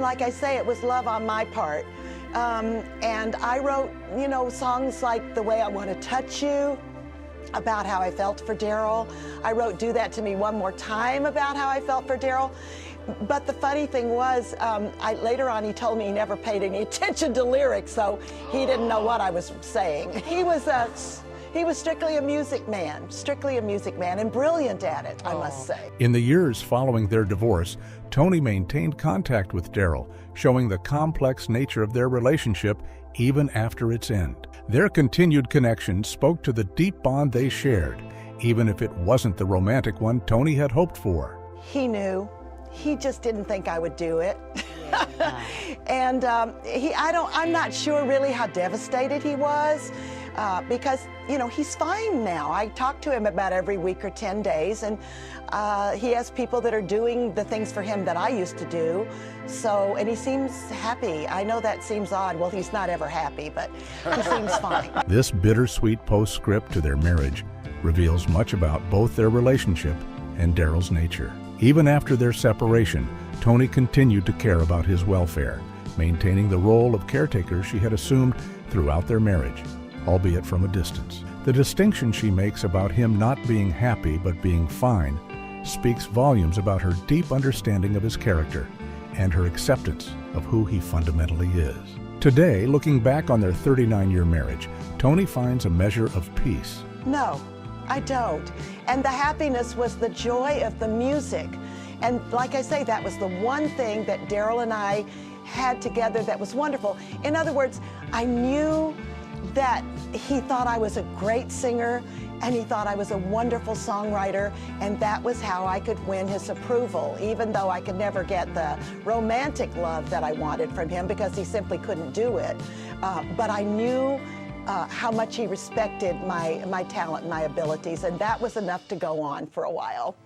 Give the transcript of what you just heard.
like I say, it was love on my part. And I wrote, you know, songs like The Way I Want to Touch You, about how I felt for Daryl. I wrote Do That to Me One More Time about how I felt for Daryl. But the funny thing was, later on he told me he never paid any attention to lyrics, so he didn't know what I was saying. He was strictly a music man, and brilliant at it, I must say. In the years following their divorce, Tony maintained contact with Daryl, showing the complex nature of their relationship even after its end. Their continued connection spoke to the deep bond they shared, even if it wasn't the romantic one Tony had hoped for. He knew. He just didn't think I would do it. Yeah. And I'm not sure really how devastated he was, because, you know, he's fine now. I talk to him about every week or 10 days, and he has people that are doing the things for him that I used to do. So, and he seems happy. I know that seems odd. Well, he's not ever happy, but he seems fine. This bittersweet postscript to their marriage reveals much about both their relationship and Daryl's nature. Even after their separation, Tony continued to care about his welfare, maintaining the role of caretaker she had assumed throughout their marriage, albeit from a distance. The distinction she makes about him not being happy but being fine speaks volumes about her deep understanding of his character and her acceptance of who he fundamentally is. Today, looking back on their 39-year marriage, Tony finds a measure of peace. No, I don't. And the happiness was the joy of the music. And like I say, that was the one thing that Daryl and I had together that was wonderful. In other words, I knew that he thought I was a great singer, and he thought I was a wonderful songwriter, and that was how I could win his approval, even though I could never get the romantic love that I wanted from him because he simply couldn't do it. But I knew how much he respected my talent and my abilities, and that was enough to go on for a while.